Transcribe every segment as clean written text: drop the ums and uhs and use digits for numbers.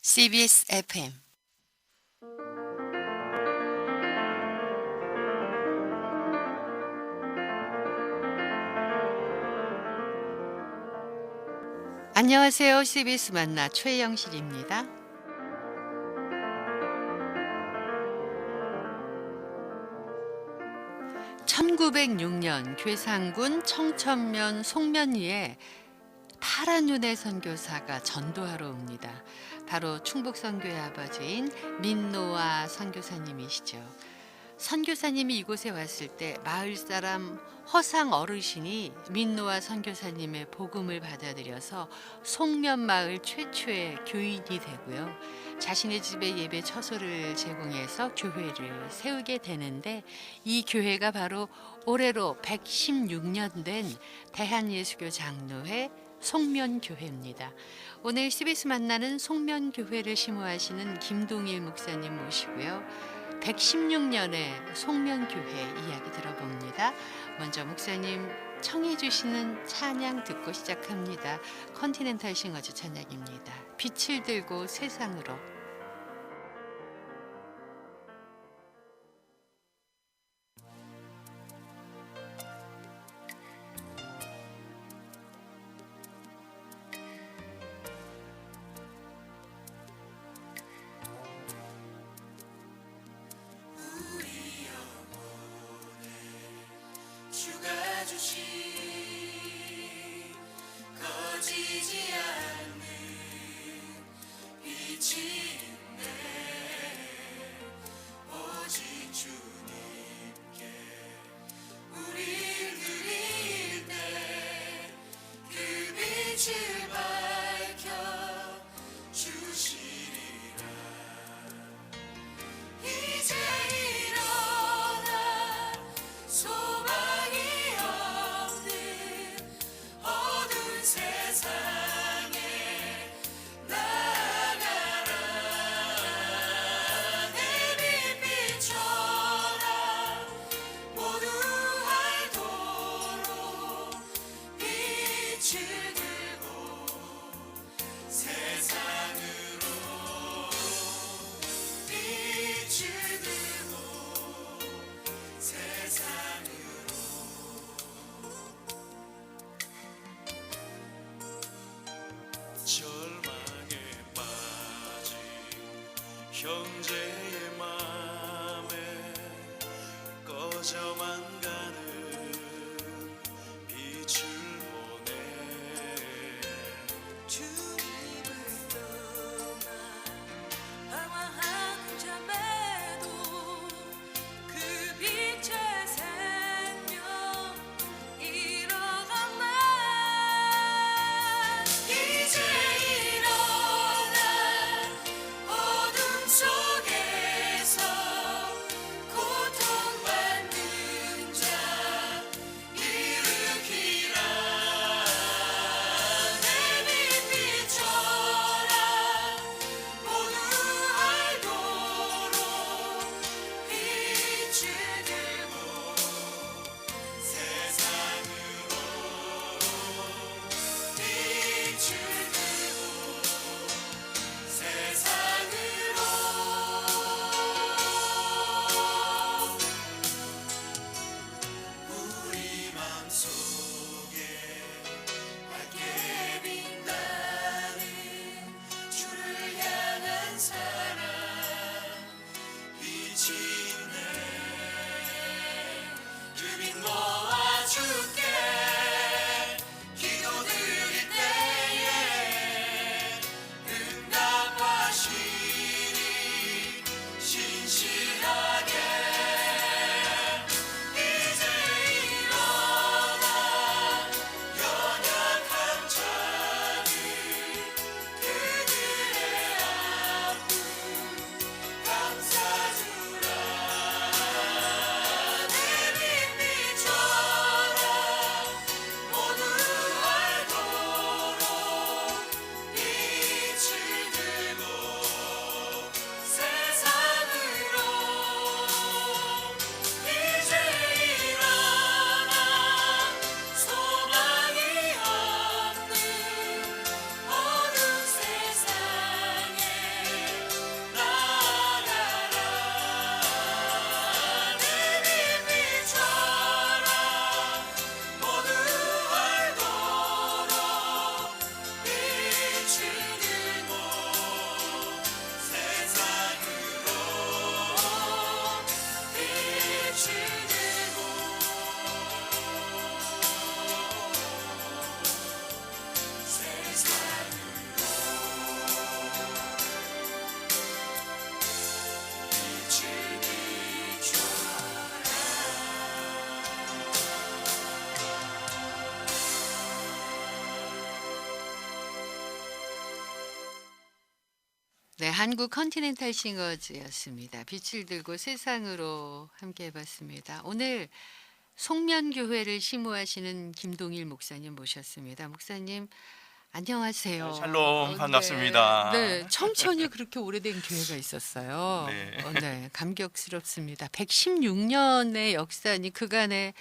CBS FM. 안녕하세요. CBS 만나 최영실입니다. 1906년 괴산군 청천면 송면리에 파란 눈의 선교사가 전도하러 옵니다. 바로 충북 선교의 아버지인 민노아 선교사님이시죠. 선교사님이 이곳에 왔을 때 마을 사람 허상 어르신이 민노아 선교사님의 복음을 받아들여서 송면 마을 최초의 교인이 되고요. 자신의 집에 예배 처소를 제공해서 교회를 세우게 되는데, 이 교회가 바로 올해로 116년 된 대한예수교 장로회 송면교회입니다. 오늘 CBS 만나는 송면교회를 심호하시는 김동일 목사님 모시고요. 116년의 송면교회 이야기 들어봅니다. 먼저 목사님 청해 주시는 찬양 듣고 시작합니다. 컨티넨탈 싱어즈 찬양입니다. 빛을 들고 세상으로. 주가 주신 거지지 않는 빛이 있네. 오직 주님께 우릴 드릴 때 그 빛을 밝혀 주시리라. 이제 일어나 소망이 없는 어두운 세상에 나아가라. 내 빛비춰라. 모두 알도록 빛을 들고 세상으로 빛을 들고 세상으로. 절망에 빠진 형제의 맘에 꺼져만 가는 빛을 보내. 주님을 떠나 방황하는 자매도 그 빛의 생명 잃어간다. 이제 일어나 어둠 속에 네, 한국 컨티넨탈 싱어즈였습니다. 빛을 들고 세상으로 함께 해봤습니다. 오늘 송면교회를 심호하시는 김동일 목사님 모셨습니다. 목사님 안녕하세요. 네, 샬롬, 반갑습니다. 네, 청천이 그렇게 오래된 교회가 있었어요. 네. 네, 감격스럽습니다. 116년의 역사니 그간에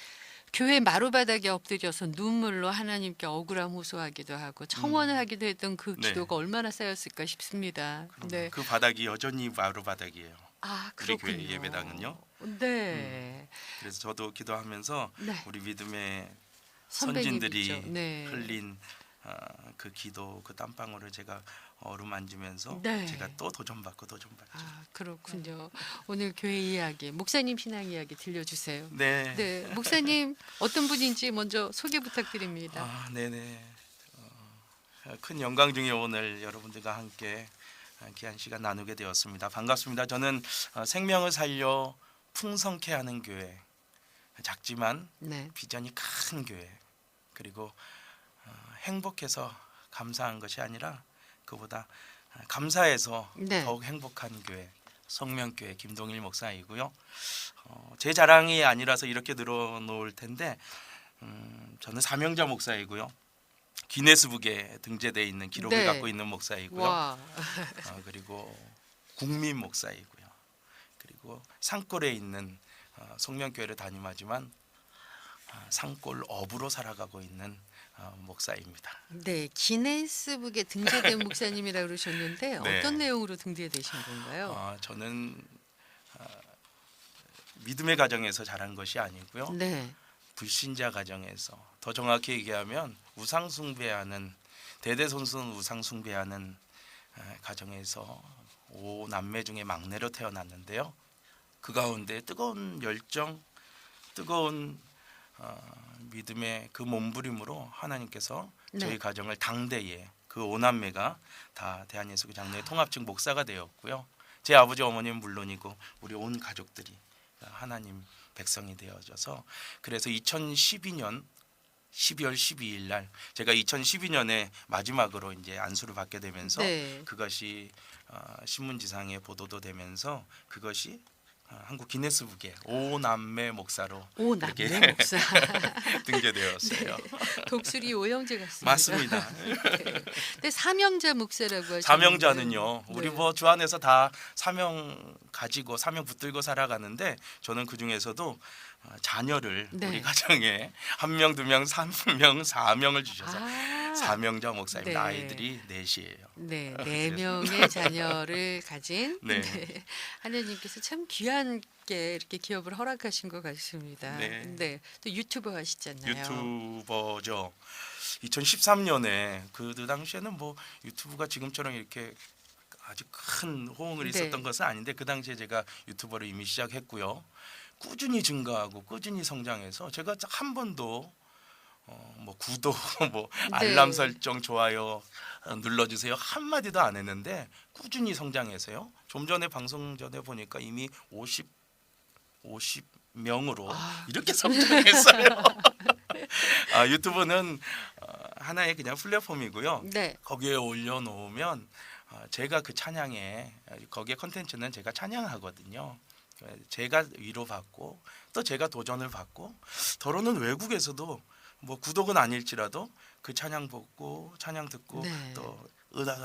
교회 마루바닥에 엎드려서 눈물로 하나님께 억울함 호소하기도 하고 청원을 하기도 했던 그 네. 기도가 얼마나 쌓였을까 싶습니다. 네. 그 바닥이 여전히 마루 바닥이에요. 아, 우리 그렇군요. 교회 예배당은요. 네. 그래서 저도 기도하면서 네. 우리 믿음의 선배님이죠. 선진들이 네. 흘린 그 기도, 그 땀방울을 제가 어루만지면서 네. 제가 또 도전받고. 아, 그렇군요. 오늘 교회 이야기, 목사님 신앙 이야기 들려주세요. 네. 네, 목사님 어떤 분인지 먼저 소개 부탁드립니다. 아, 네네. 큰 영광 중에 오늘 여러분들과 함께 귀한 시간 나누게 되었습니다. 반갑습니다. 저는 생명을 살려 풍성케 하는 교회, 작지만 네. 비전이 큰 교회, 그리고 행복해서 감사한 것이 아니라 그보다 감사해서 네. 더욱 행복한 교회, 성명교회 김동일 목사이고요. 제 자랑이 아니라서 이렇게 늘어놓을 텐데 저는 사명자 목사이고요. 기네스북에 등재되어 있는 기록을 네. 갖고 있는 목사이고요. 와, 그리고 국민 목사이고요. 그리고 산골에 있는 송명교회를 담임하지만 산골 어부로 살아가고 있는 목사입니다. 네, 기네스북에 등재된 목사님이라고 그러셨는데 네. 어떤 내용으로 등재되신 건가요? 저는 믿음의 가정에서 자란 것이 아니고요. 네, 불신자 가정에서, 더 정확히 얘기하면 우상 숭배하는, 대대손손 우상 숭배하는 가정에서 5남매 중에 막내로 태어났는데요. 그 가운데 뜨거운 열정, 뜨거운 믿음의 그 몸부림으로 하나님께서 네. 저희 가정을 당대에 그 5남매가 다 대한예수교 장로회 통합측 목사가 되었고요. 제 아버지 어머니는 물론이고 우리 온 가족들이 하나님 백성이 되어져서, 그래서 2012년 12월 12일 날 제가 2012년에 마지막으로 이제 안수를 받게 되면서 네. 그것이 신문지상에 보도도 되면서 그것이 한국 기네스북에 5남매 목사로 오 이렇게 남매 목사. 등재되었어요. 독수리 오형제 같습니다. 맞습니다. 네. 근데 사명자 목사라고 하셨는데 사명자는요. 우리 네. 뭐 주 안에서 다 사명 가지고 사명 붙들고 살아가는데 저는 그 중에서도 자녀를 네. 우리 가정에 1명, 2명, 3명, 4명을 주셔서 아, 사명자 목사입니다. 네. 아이들이 넷이에요. 네, 4명의 자녀를 가진 네. 네. 하나님께서 참 귀하게 이렇게 기업을 허락하신 것 같습니다. 네. 네, 또 유튜버 하시잖아요. 유튜버죠. 2013년에 그 당시에는 뭐 유튜브가 지금처럼 이렇게 아주 큰 호응을 네. 있었던 것은 아닌데 그 당시에 제가 유튜버를 이미 시작했고요. 꾸준히 증가하고 꾸준히 성장해서 제가 한 번도 뭐 구독, 뭐 알람 네. 설정, 좋아요 눌러주세요 한마디도 안 했는데 꾸준히 성장해서요. 좀 전에 방송 전에 보니까 이미 50명으로 이렇게 성장했어요. 유튜브는 하나의 그냥 플랫폼이고요. 네, 거기에 올려놓으면 제가 그 찬양에, 거기에 컨텐츠는 제가 찬양하거든요. 제가 위로받고 또 제가 도전을 받고, 더러는 외국에서도 뭐 구독은 아닐지라도 그 찬양 보고 찬양 듣고 네. 또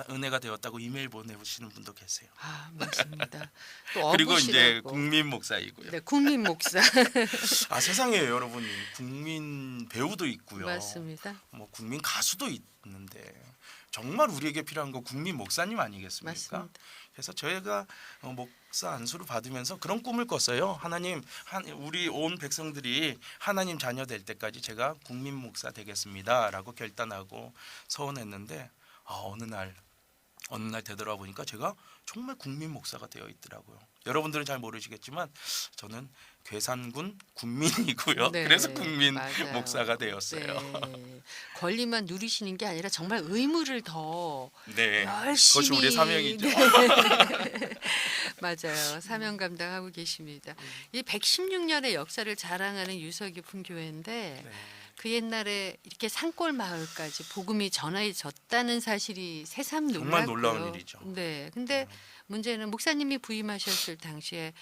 은혜가 되었다고 이메일 보내주시는 분도 계세요. 아 맞습니다. 또 그리고 이제 어부시라고. 국민 목사이고요. 네, 국민 목사 세상에 여러분, 국민 배우도 있고요. 맞습니다. 뭐 국민 가수도 있는데 정말 우리에게 필요한 건 국민 목사님 아니겠습니까? 맞습니다. 그래서 저희가 목사 안수를 받으면서 그런 꿈을 꿨어요. 하나님, 우리 온 백성들이 하나님 자녀 될 때까지 제가 국민 목사 되겠습니다라고 결단하고 서원했는데 어느 날 되돌아보니까 제가 정말 국민 목사가 되어 있더라고요. 여러분들은 잘 모르시겠지만 저는 괴산군 군민이고요. 네, 그래서 국민 맞아요. 목사가 되었어요. 네. 권리만 누리시는 게 아니라 정말 의무를 더 네, 열심히 그것이 우리 사명이죠. 네. 맞아요. 사명 감당하고 계십니다. 이 116년의 역사를 자랑하는 유서 깊은 교회인데 네. 그 옛날에 이렇게 산골 마을까지 복음이 전해졌다는 사실이 새삼 정말 놀랐고요. 놀라운 일이죠. 네, 근데 문제는 목사님이 부임하셨을 당시에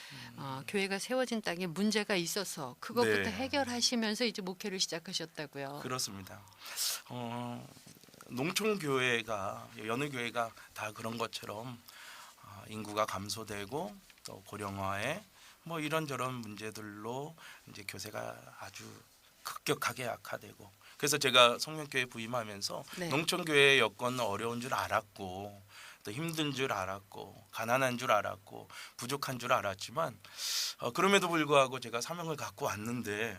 교회가 세워진 땅에 문제가 있어서 그것부터 네. 해결하시면서 이제 목회를 시작하셨다고요. 그렇습니다. 농촌 교회가 여느 교회가 다 그런 것처럼 인구가 감소되고 또 고령화에 뭐 이런저런 문제들로 이제 교세가 아주 급격하게 악화되고, 그래서 제가 성명교회 부임하면서 네. 농촌 교회의 여건은 어려운 줄 알았고 또 힘든 줄 알았고 가난한 줄 알았고 부족한 줄 알았지만 그럼에도 불구하고 제가 사명을 갖고 왔는데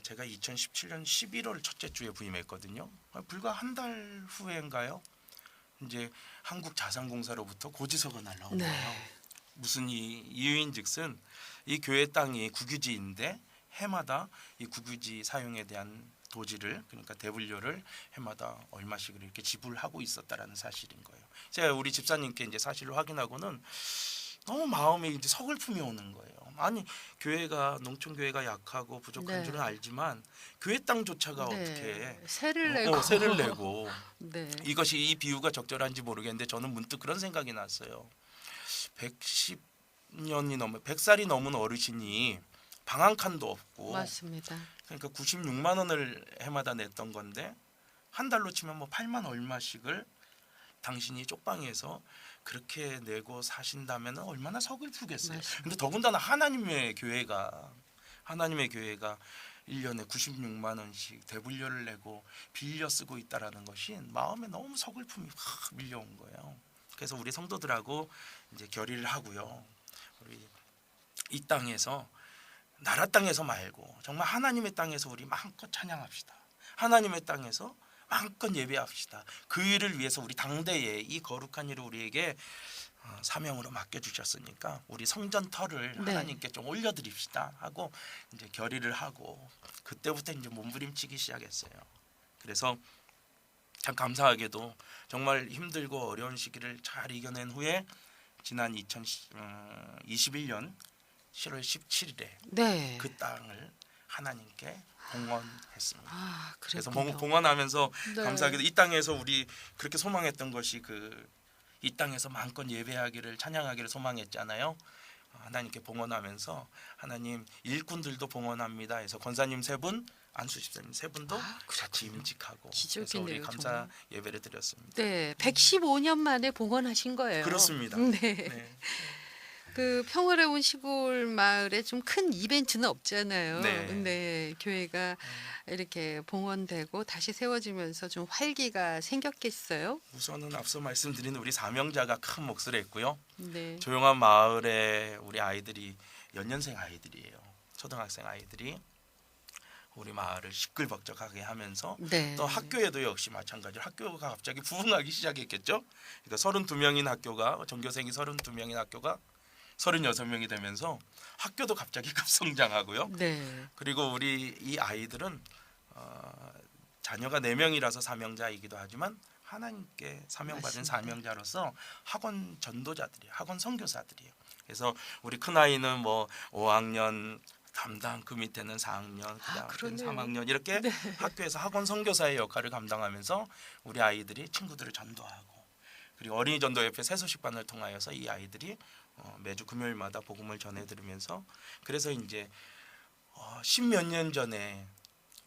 제가 2017년 11월 첫째 주에 부임했거든요. 불과 한 달 후인가요? 이제 한국자산공사로부터 고지서가 날라온 네. 거예요. 무슨 이유인즉슨 이 교회 땅이 국유지인데 해마다 이 국유지 사용에 대한 도지를, 그러니까 대불료를 해마다 얼마씩 이렇게 지불하고 있었다라는 사실인 거예요. 제가 우리 집사님께 이제 사실을 확인하고는 너무 마음에 이제 서글픔이 오는 거예요. 아니 교회가 농촌 교회가 약하고 부족한 네. 줄은 알지만 교회 땅조차가 네. 어떻게 세를 내고 세를 내고 네. 이것이 이 비유가 적절한지 모르겠는데 저는 문득 그런 생각이 났어요. 110년이 넘은 100살이 넘은 어르신이 방 한 칸도 없고 맞습니다. 그러니까 96만 원을 해마다 냈던 건데 한 달로 치면 뭐 8만 얼마씩을 당신이 쪽방에서 그렇게 내고 사신다면 얼마나 서글프겠어요. 맞습니다. 근데 더군다나 하나님의 교회가 1년에 96만 원씩 대불료를 내고 빌려 쓰고 있다라는 것이 마음에 너무 서글픔이 확 밀려온 거예요. 그래서 우리 성도들하고 이제 결의를 하고요. 우리 이 땅에서 나라 땅에서 말고 정말 하나님의 땅에서 우리 마음껏 찬양합시다. 하나님의 땅에서 마음껏 예배합시다. 그 일을 위해서 우리 당대에 이 거룩한 일을 우리에게 사명으로 맡겨주셨으니까 우리 성전터를 네. 하나님께 좀 올려드립시다 하고 이제 결의를 하고 그때부터 이제 몸부림치기 시작했어요. 그래서 참 감사하게도 정말 힘들고 어려운 시기를 잘 이겨낸 후에 지난 2021년 7월 17일에 네. 그 땅을 하나님께 봉헌했습니다. 그래서 그랬군요. 봉헌하면서 네. 감사하게도 이 땅에서 우리 그렇게 소망했던 것이 이 땅에서 마음껏 예배하기를 찬양하기를 소망했잖아요. 하나님께 봉헌하면서 하나님 일꾼들도 봉헌합니다 해서 권사님 3분, 안수 집사님 3분도 같이 임직하고 그래서 우리 기적이네요, 감사 정말. 예배를 드렸습니다. 네, 115년 만에 봉헌하신 거예요. 그렇습니다. 네. 네. 그 평화로운 시골 마을에 좀 큰 이벤트는 없잖아요. 네. 근데 교회가 이렇게 봉헌되고 다시 세워지면서 좀 활기가 생겼겠어요. 우선은 앞서 말씀드린 우리 사명자가 큰 몫을 했고요. 네. 조용한 마을에 우리 아이들이 연년생 아이들이에요. 초등학생 아이들이 우리 마을을 시끌벅적하게 하면서 네. 또 학교에도 역시 마찬가지로 학교가 갑자기 부흥하기 시작했겠죠. 그러니까 32명인 학교가 전교생이 32명인 학교가 36명이 되면서 학교도 갑자기 급성장하고요. 네. 그리고 우리 이 아이들은 자녀가 4명이라서 사명자이기도 하지만 하나님께 사명받은 맞습니다. 사명자로서 학원 전도자들이에요. 학원 선교사들이에요. 그래서 우리 큰 아이는 뭐 5학년 담당, 그 밑에는 4학년, 그다음에 그러네요. 3학년 이렇게 네. 학교에서 학원 선교사의 역할을 감당하면서 우리 아이들이 친구들을 전도하고, 그리고 어린이 전도협회 새소식반을 통하여서 이 아이들이 매주 금요일마다 복음을 전해드리면서, 그래서 이제 10몇 년 전에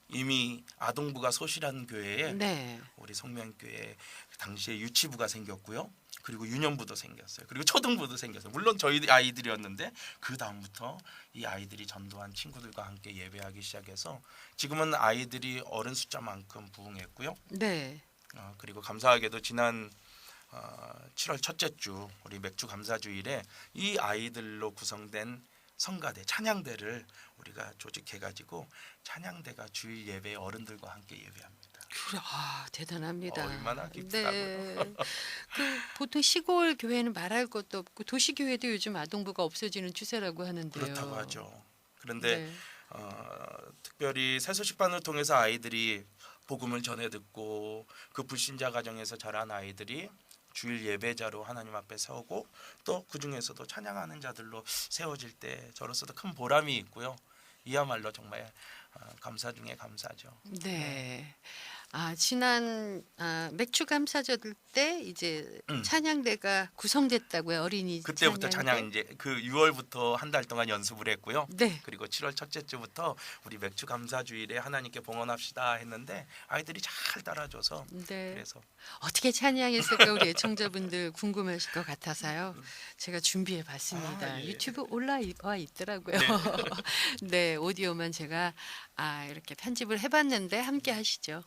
이미 아동부가 소실한 교회에 네. 우리 성명교회 당시에 유치부가 생겼고요. 그리고 유년부도 생겼어요. 그리고 초등부도 생겼어요. 물론 저희 아이들이었는데 그 다음부터 이 아이들이 전도한 친구들과 함께 예배하기 시작해서 지금은 아이들이 어른 숫자만큼 부흥했고요. 네. 그리고 감사하게도 지난 7월 첫째 주 우리 맥주 감사주일에 이 아이들로 구성된 성가대 찬양대를 우리가 조직해가지고 찬양대가 주일 예배 어른들과 함께 예배합니다. 대단합니다. 얼마나 기쁘다고요. 네. 그 보통 시골 교회는 말할 것도 없고 도시 교회도 요즘 아동부가 없어지는 추세라고 하는데요. 그렇다고 하죠. 그런데 네. 특별히 새소식반을 통해서 아이들이 복음을 전해 듣고 그 불신자 가정에서 자란 아이들이 주일 예배자로 하나님 앞에 서고 또 그 중에서도 찬양하는 자들로 세워질 때 저로서도 큰 보람이 있고요. 이야말로 정말 감사 중에 감사죠. 네. 지난 맥주 감사절 때 이제 음. 찬양대가 구성됐다고요. 어린이 그때부터 찬양대. 찬양 이제 그 6월부터 한 달 동안 연습을 했고요. 네. 그리고 7월 첫째 주부터 우리 맥주 감사 주일에 하나님께 봉헌합시다 했는데 아이들이 잘 따라줘서 네. 그래서 어떻게 찬양했을까 우리 애청자분들 궁금하실 것 같아서요. 제가 준비해 봤습니다. 아, 예. 유튜브 올라와 있더라고요. 네. 네, 오디오만 제가 이렇게 편집을 해봤는데 함께 하시죠.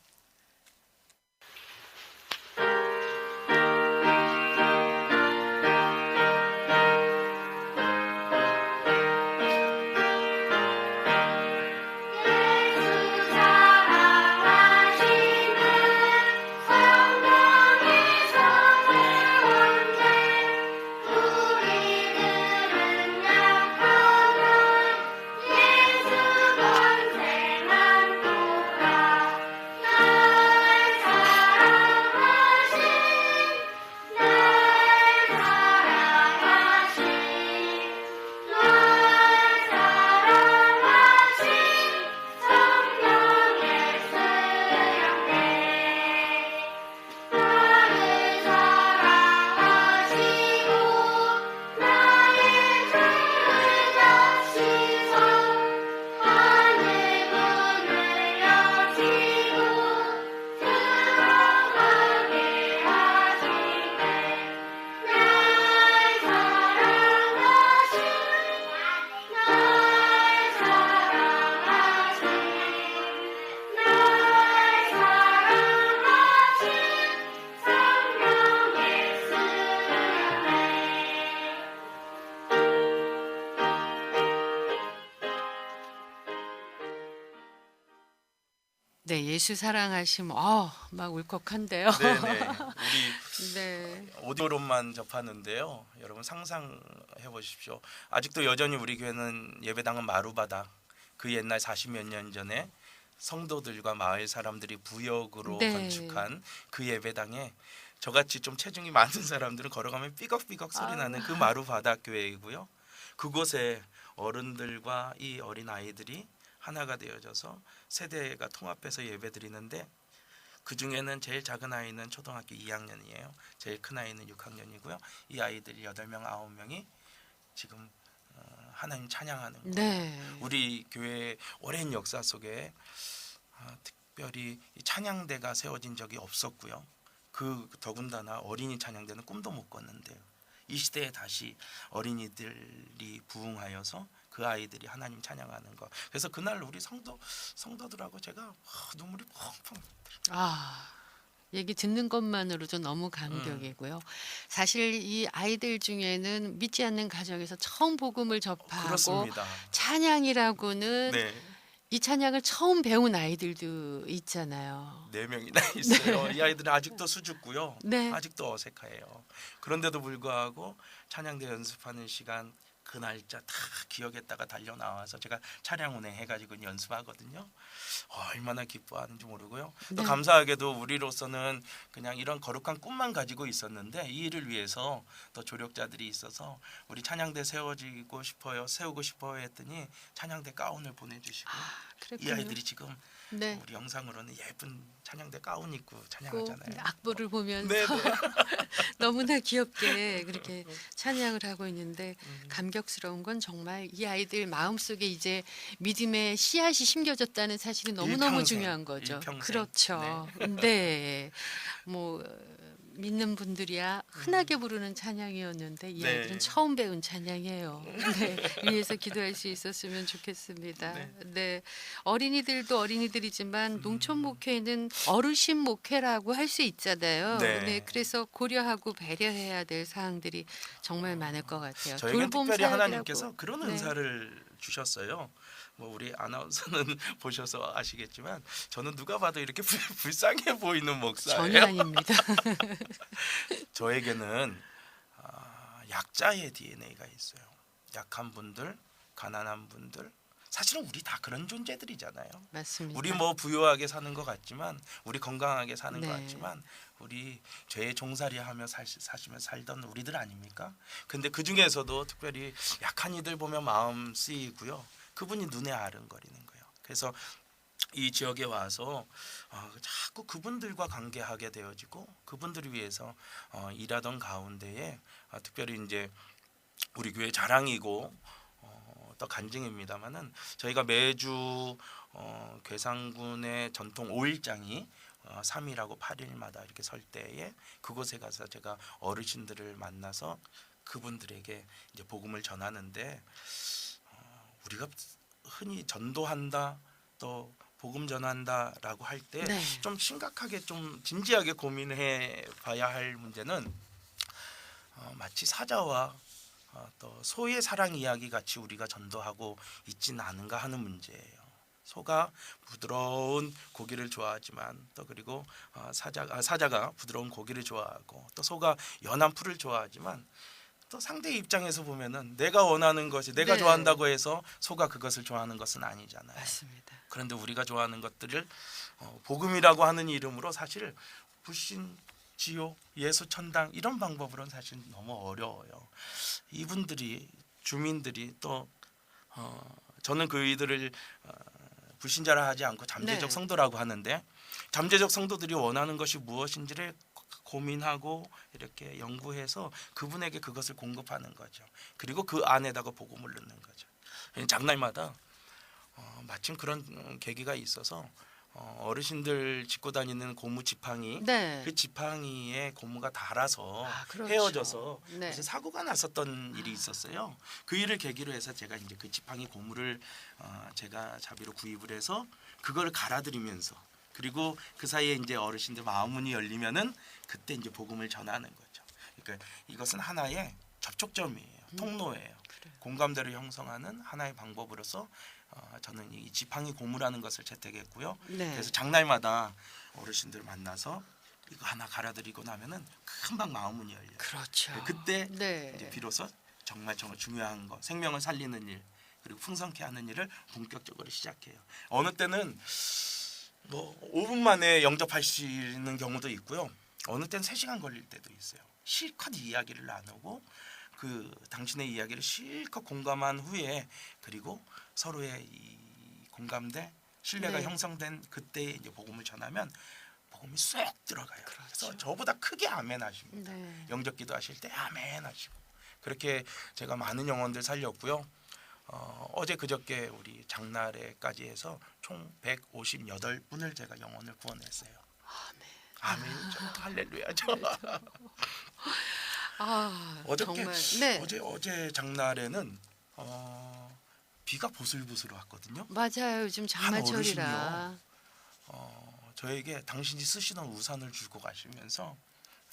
예수 사랑하시는 성령의 성을 원해 우리들은 약하나 예수 권세만 보라 날 사랑하신 날 사랑하신 날 사랑하신 성령의 수양대 나를 사랑하시고 나의 죄를 다시서 하늘 문을 여시고 들어가게 하시네 날 사랑하신 날 사랑하신 날 사랑하신 성령의 수양대 네, 예수 사랑하심. 막 울컥한데요. 네네 우리 네. 오디오로만 접하는데요. 여러분 상상해 보십시오. 아직도 여전히 우리 교회는 예배당은 마루바닥 그 옛날 40몇 년 전에 성도들과 마을 사람들이 부역으로 네. 건축한 그 예배당에 저같이 좀 체중이 많은 사람들은 걸어가면 삐걱삐걱 소리 나는 그 마루바닥 교회이고요. 그곳에 어른들과 이 어린 아이들이 하나가 되어져서 세대가 통합해서 예배드리는데 그 중에는 제일 작은 아이는 초등학교 2학년이에요. 제일 큰 아이는 6학년이고요. 이 아이들이 8명, 9명이 지금 하나님 찬양하는 거예요. 네. 우리 교회의 오랜 역사 속에 특별히 이 찬양대가 세워진 적이 없었고요. 그 더군다나 어린이 찬양대는 꿈도 못 꿨는데요. 이 시대에 다시 어린이들이 부흥하여서 그 아이들이 하나님 찬양하는 거. 그래서 그날 우리 성도들하고 제가 눈물이 펑펑. 얘기 듣는 것만으로도 너무 감격이고요. 사실 이 아이들 중에는 믿지 않는 가정에서 처음 복음을 접하고 그렇습니다. 찬양이라고는 네. 이 찬양을 처음 배운 아이들도 있잖아요. 4명이나 있어요. 이 아이들은 아직도 수줍고요. 네. 아직도 어색해요. 그런데도 불구하고 찬양대 연습하는 시간 그 날짜 다 기억했다가 달려 나와서 제가 차량 운행해가지고 연습하거든요. 얼마나 기뻐하는지 모르고요. 또 네. 감사하게도 우리로서는 그냥 이런 거룩한 꿈만 가지고 있었는데 이 일을 위해서 또 조력자들이 있어서 우리 찬양대 세우고 싶어요 했더니 찬양대 가운을 보내주시고 이 그랬군요. 아이들이 지금 네. 우리 영상으로는 예쁜 찬양대 가운 입고 꼭 찬양하잖아요. 악보를 보면서 네, 너무나 귀엽게 그렇게 찬양을 하고 있는데 감격스러운 건 정말 이 아이들 마음속에 이제 믿음의 씨앗이 심겨졌다는 사실이 너무너무 일평생, 중요한 거죠. 일평생. 그렇죠. 네. 뭐 믿는 분들이야 흔하게 부르는 찬양이었는데 이 네. 아이들은 처음 배운 찬양이에요. 네. 위해서 기도할 수 있었으면 좋겠습니다. 네. 네. 어린이들도 어린이들이지만 농촌 목회는 어르신 목회라고 할 수 있잖아요. 네. 네. 그래서 고려하고 배려해야 될 사항들이 정말 많을 것 같아요. 저에겐 돌봄 특별히 사역이라고. 하나님께서 그런 네. 은사를 주셨어요. 뭐 우리 아나운서는 보셔서 아시겠지만 저는 누가 봐도 이렇게 불쌍해 보이는 목사예요. 전혀 아닙니다. 저에게는 약자의 DNA가 있어요. 약한 분들, 가난한 분들, 사실은 우리 다 그런 존재들이잖아요. 맞습니다. 우리 뭐 부유하게 사는 것 같지만, 우리 건강하게 사는 것 네. 같지만, 우리 죄의 종살이하며 사시며 살던 우리들 아닙니까? 근데 그 중에서도 특별히 약한 이들 보면 마음 쓰이고요. 그분이 눈에 아른거리는 거예요. 그래서 이 지역에 와서 자꾸 그분들과 관계하게 되어지고 그분들을 위해서 일하던 가운데에 특별히 이제 우리 교회 자랑이고 또 간증입니다만은 저희가 매주 괴산군의 전통 5일장이 3일하고 8일마다 이렇게 설 때에 그곳에 가서 제가 어르신들을 만나서 그분들에게 이제 복음을 전하는데 우리가 흔히 전도한다 또 복음 전한다라고 할 때 좀 네. 심각하게 좀 진지하게 고민해 봐야 할 문제는 마치 사자와 또 소의 사랑 이야기 같이 우리가 전도하고 있지는 않은가 하는 문제예요. 소가 부드러운 고기를 좋아하지만 또 그리고 사자가 부드러운 고기를 좋아하고 또 소가 연한 풀을 좋아하지만 또 상대의 입장에서 보면은 내가 원하는 것이 내가 네. 좋아한다고 해서 소가 그것을 좋아하는 것은 아니잖아요. 맞습니다. 그런데 우리가 좋아하는 것들을 복음이라고 하는 이름으로 사실 불신, 지옥, 예수, 천당 이런 방법으로는 사실 너무 어려워요. 이분들이 주민들이 또 저는 그이들을 불신자라 하지 않고 잠재적 네. 성도라고 하는데 잠재적 성도들이 원하는 것이 무엇인지를 고민하고 이렇게 연구해서 그분에게 그것을 공급하는 거죠. 그리고 그 안에다가 복음을 넣는 거죠. 장날마다 마침 그런 계기가 있어서 어르신들 짚고 다니는 고무 지팡이 네. 그 지팡이에 고무가 닳아서 그렇죠. 헤어져서 네. 무슨 사고가 났었던 일이 있었어요. 그 일을 계기로 해서 제가 이제 그 지팡이 고무를 제가 자비로 구입을 해서 그걸 갈아들이면서 그리고 그 사이에 이제 어르신들 마음문이 열리면은 그때 이제 복음을 전하는 거죠. 그러니까 이것은 하나의 접촉점이에요. 통로예요. 그래요. 공감대를 형성하는 하나의 방법으로서 저는 이 지팡이 고무라는 것을 채택했고요. 네. 그래서 장날마다 어르신들 만나서 이거 하나 갈아드리고 나면은 금방 마음문이 열려요. 그렇죠. 그때 네. 이제 비로소 정말 중요한 거, 생명을 살리는 일 그리고 풍성케 하는 일을 본격적으로 시작해요. 어느 때는 뭐 5분 만에 영접하시는 경우도 있고요. 어느 때는 3시간 걸릴 때도 있어요. 실컷 이야기를 나누고 그 당신의 이야기를 실컷 공감한 후에 그리고 서로의 이 공감대 신뢰가 네. 형성된 그때 이제 복음을 전하면 복음이 쏙 들어가요. 그렇죠. 그래서 저보다 크게 아멘 하십니다. 네. 영접기도 하실 때 아멘 하시고 그렇게 제가 많은 영혼들 살렸고요. 어제 그저께 우리 장날에까지 해서 총 158분을 제가 영혼을 구원했어요. 아멘이죠. 할렐루야죠. 어저께 정말 네. 어제 장날에는 비가 보슬보슬 왔거든요. 맞아요. 요즘 장마철이라. 저에게 당신이 쓰시던 우산을 주고 가시면서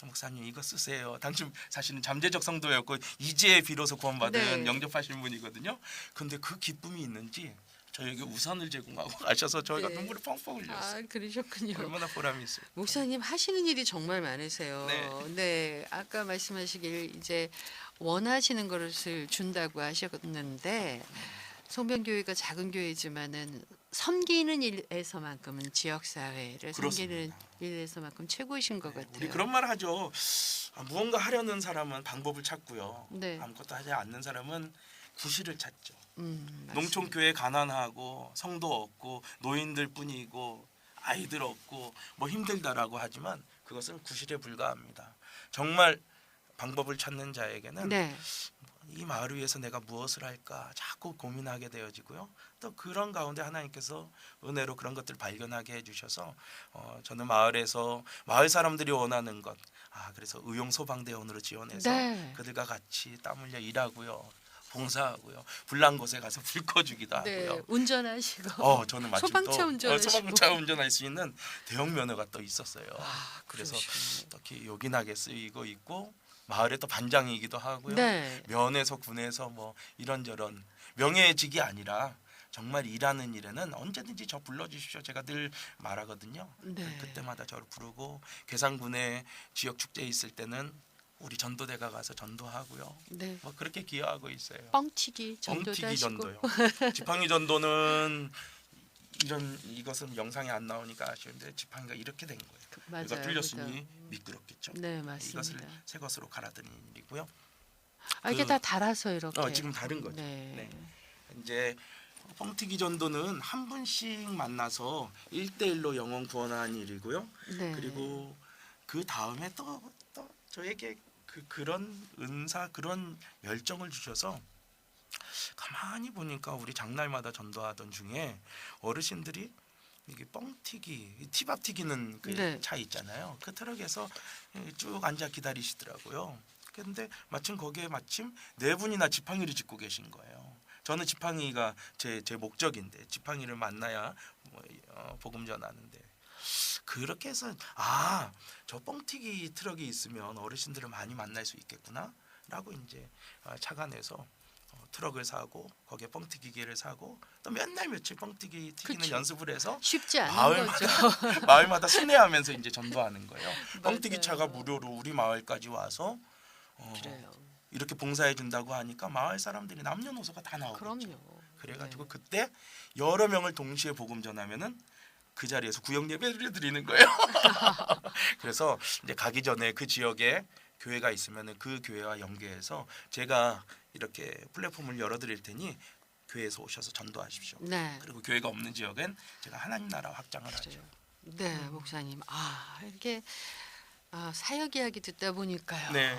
목사님 이거 쓰세요. 당신 사실은 잠재적 성도였고 이제 비로소 구원받은 네. 영접하신 분이거든요. 근데 그 기쁨이 있는지 저에게 우산을 제공하고 가셔서 저희가 네. 눈물을 펑펑 흘렸어요. 그러셨군요. 얼마나 보람이 있어요. 목사님 하시는 일이 정말 많으세요. 네. 아까 말씀하시길 이제 원하시는 것을 준다고 하셨는데 송병교회가 작은 교회지만은 섬기는 일에서만큼은 지역 사회를 섬기는 그렇습니다. 일에서만큼 최고이신 것 같아요. 우리 그런 말 하죠. 무언가 하려는 사람은 방법을 찾고요. 네. 아무것도 하지 않는 사람은 구실을 찾죠. 맞습니다. 농촌 교회 가난하고 성도 없고 노인들 뿐이고 아이들 없고 뭐 힘들다라고 하지만 그것은 구실에 불과합니다. 정말 방법을 찾는 자에게는 네. 이 마을을 위해서 내가 무엇을 할까 자꾸 고민하게 되어지고요. 또 그런 가운데 하나님께서 은혜로 그런 것들을 발견하게 해주셔서 저는 마을에서 마을 사람들이 원하는 것 그래서 의용소방대원으로 지원해서 네. 그들과 같이 땀 흘려 일하고요. 봉사하고요. 불난 곳에 가서 불 꺼주기도 네. 하고요. 운전하시고 저는 마침 소방차 또 운전하시고. 소방차 운전할 수 있는 대형 면허가 또 있었어요. 그래서 그러시군요. 특히 요긴하게 쓰이고 있고 마을의 또 반장이기도 하고요. 네. 면에서 군에서 뭐 이런저런 명예직이 아니라 정말 일하는 일에는 언제든지 저 불러주십시오. 제가 늘 말하거든요. 네. 그때마다 저를 부르고 괴산군의 지역 축제 있을 때는 우리 전도대가 가서 전도하고요. 네. 뭐 그렇게 기여하고 있어요. 뻥튀기 전도도 뻥튀기 하시고. 전도요. 지팡이 전도는 이것은 영상에 안 나오니까 아쉬운데 지팡이가 이렇게 된 거예요. 맞아요. 이거 뚫렸으니 그죠. 미끄럽겠죠. 네, 이것을 맞습니다. 새 것으로 갈아드리는 일이고요. 이게 그- 다 달아서 이렇게. 지금 다른 거죠. 네. 네. 이제 뻥튀기 전도는 한 분씩 만나서 1대1로 영혼 구원하는 일이고요. 네. 그리고 그 다음에 또 저에게 그런 은사, 그런 열정을 주셔서 가만히 보니까 우리 장날마다 전도하던 중에 어르신들이 이게 뻥튀기, 티밥 튀기는 그 네. 차 있잖아요. 그 트럭에서 쭉 앉아 기다리시더라고요. 근데 마침 거기에 네 분이나 지팡이를 짚고 계신 거예요. 저는 지팡이가 제 목적인데 지팡이를 만나야 복음 전하는데 그렇게 해서 저 뻥튀기 트럭이 있으면 어르신들을 많이 만날 수 있겠구나라고 이제 착안해서 트럭을 사고 거기에 뻥튀기기를 사고 또 맨날 며칠 뻥튀기 튀기는 그쵸. 연습을 해서 쉽지 않은 마을마다 거죠. 마을마다 순회하면서 이제 전도하는 거예요. 뻥튀기 맞아요. 차가 무료로 우리 마을까지 와서 그래요. 이렇게 봉사해 준다고 하니까 마을 사람들이 남녀노소가 다 나오고 그럼요. 그래가지고 네. 그때 여러 명을 동시에 복음 전하면은 그 자리에서 구역 예배를 드리는 거예요. 그래서 이제 가기 전에 그 지역에 교회가 있으면은 그 교회와 연계해서 제가 이렇게 플랫폼을 열어드릴 테니 교회에서 오셔서 전도하십시오. 네. 그리고 교회가 없는 지역엔 제가 하나님 나라 확장을 하죠. 그래요. 네, 목사님. 이렇게 사역 이야기 듣다 보니까요. 네.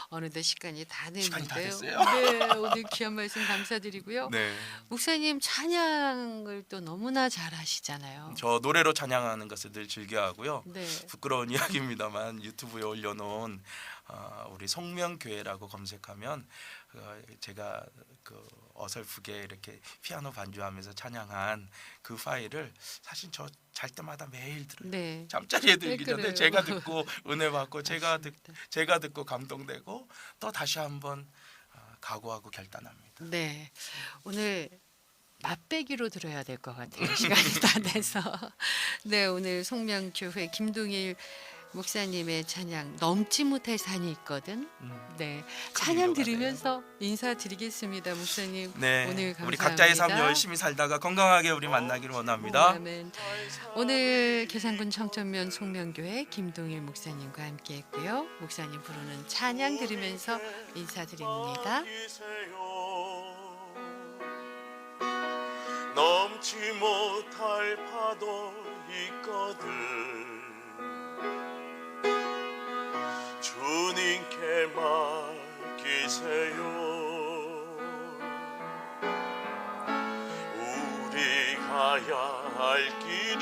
어느덧 시간이 다 됐는데요. 시간이 다 됐어요? 네, 오늘 귀한 말씀 감사드리고요. 네. 목사님 찬양을 또 너무나 잘하시잖아요. 저 노래로 찬양하는 것을 늘 즐겨하고요. 네. 부끄러운 이야기입니다만 유튜브에 올려놓은 우리 송명교회라고 검색하면 제가 그 어설프게 이렇게 피아노 반주하면서 찬양한 그 파일을 사실 저 잘 때마다 매일 들어요. 네. 잠자리에 들기 네, 전에 그래요. 제가 듣고 은혜 받고 제가 맞습니다. 듣고 감동되고 또 다시 한번 각오하고 결단합니다. 네. 오늘 맛배기로 들어야 될 것 같아요. 시간이 다 돼서. 네, 오늘 송명교회 김동일 목사님의 찬양 넘지 못할 산이 있거든. 네, 찬양 위로가 들으면서 인사드리겠습니다, 목사님. 네, 오늘 감사합니다. 우리 각자의 삶 열심히 살다가 건강하게 우리 만나기를 원합니다. 아멘. 오늘 계산군 청천면 송명교회 김동일 목사님과 함께했고요. 목사님 부르는 찬양 들으면서 인사드립니다. 넘지 못할 파도 있거든 주님께 맡기세요 우리 가야 할 길은